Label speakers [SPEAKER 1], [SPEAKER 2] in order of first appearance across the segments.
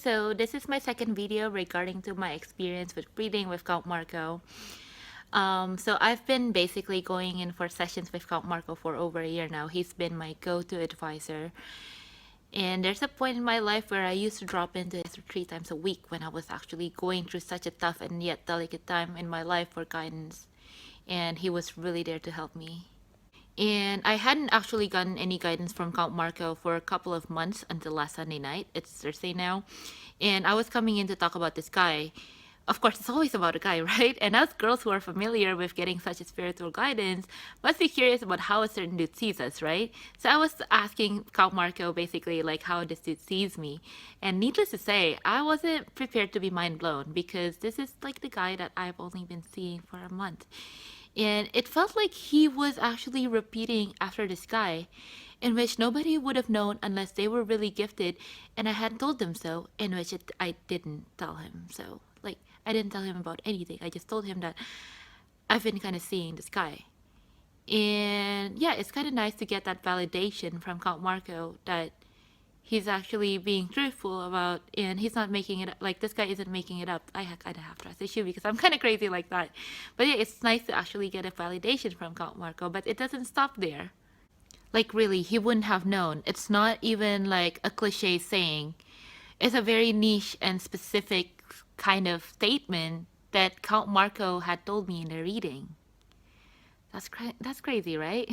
[SPEAKER 1] so this is my second video regarding to my experience with reading with Count Marco. So I've been basically going in for sessions with Count Marco for over a year now. He's been my go-to advisor. And there's a point in my life where I used to drop into his 3 times a week when I was actually going through such a tough and yet delicate time in my life for guidance. And he was really there to help me. And I hadn't actually gotten any guidance from Count Marco for a couple of months until last Sunday night. It's Thursday now. And I was coming in to talk about this guy. Of course, it's always about a guy, right? And us girls who are familiar with getting such a spiritual guidance must be curious about how a certain dude sees us, right? So I was asking Count Marco basically like how this dude sees me. And needless to say, I wasn't prepared to be mind blown because this is like the guy that I've only been seeing for a month. And it felt like he was actually repeating after this guy, in which nobody would have known unless they were really gifted, and I hadn't told them so, in which I didn't tell him so. Like, I didn't tell him about anything. I just told him that I've been kind of seeing this guy. And yeah, it's kind of nice to get that validation from Count Marco that he's actually being truthful about, and he's not making it like this guy isn't making it up. I kind of have trust issue because I'm kind of crazy like that. But yeah, it's nice to actually get a validation from Count Marco, but it doesn't stop there. Like really, he wouldn't have known. It's not even like a cliche saying. It's a very niche and specific kind of statement that Count Marco had told me in the reading. That's crazy, right?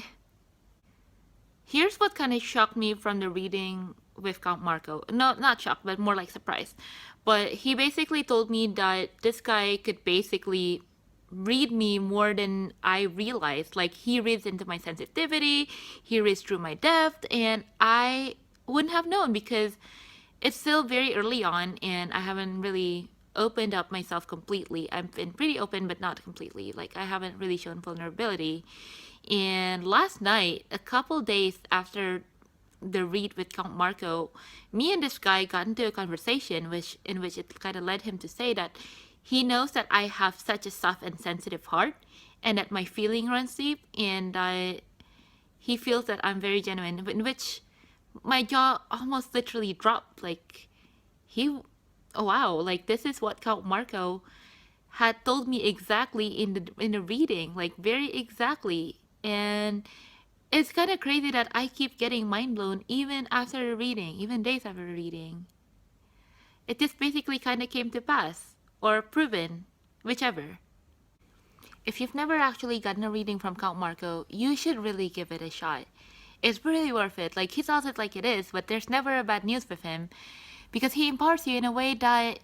[SPEAKER 1] Here's what kind of shocked me from the reading with Count Marco. No, not shocked, but more like surprised. But he basically told me that this guy could basically read me more than I realized. Like, he reads into my sensitivity, he reads through my depth, and I wouldn't have known because it's still very early on and I haven't really opened up myself completely. I've been pretty open, but not completely. Like, I haven't really shown vulnerability. And last night, a couple days after the read with Count Marco, me and this guy got into a conversation in which it kind of led him to say that he knows that I have such a soft and sensitive heart and that my feeling runs deep, and he feels that I'm very genuine, in which my jaw almost literally dropped. Like, oh wow, like this is what Count Marco had told me exactly in the reading, like very exactly. And it's kind of crazy that I keep getting mind blown even after the reading, even days after the reading. It just basically kind of came to pass, or proven, whichever. If you've never actually gotten a reading from Count Marco, you should really give it a shot. It's really worth it. Like, he tells it like it is, but there's never a bad news with him because he empowers you in a way that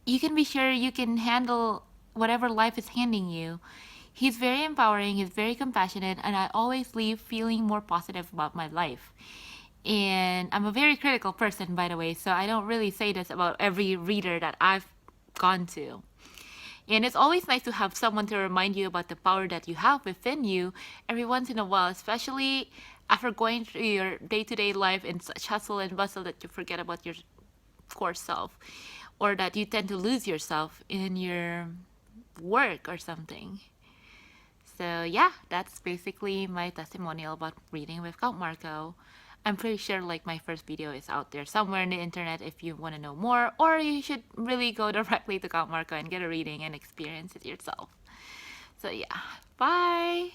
[SPEAKER 1] you can be sure you can handle whatever life is handing you. He's very empowering, he's very compassionate, and I always leave feeling more positive about my life. And I'm a very critical person, by the way, so I don't really say this about every reader that I've gone to. And it's always nice to have someone to remind you about the power that you have within you every once in a while, especially after going through your day-to-day life in such hustle and bustle that you forget about your core self, or that you tend to lose yourself in your work or something. So yeah, that's basically my testimonial about reading with Count Marco. I'm pretty sure like my first video is out there somewhere in the internet if you want to know more, or you should really go directly to Count Marco and get a reading and experience it yourself. So yeah, bye!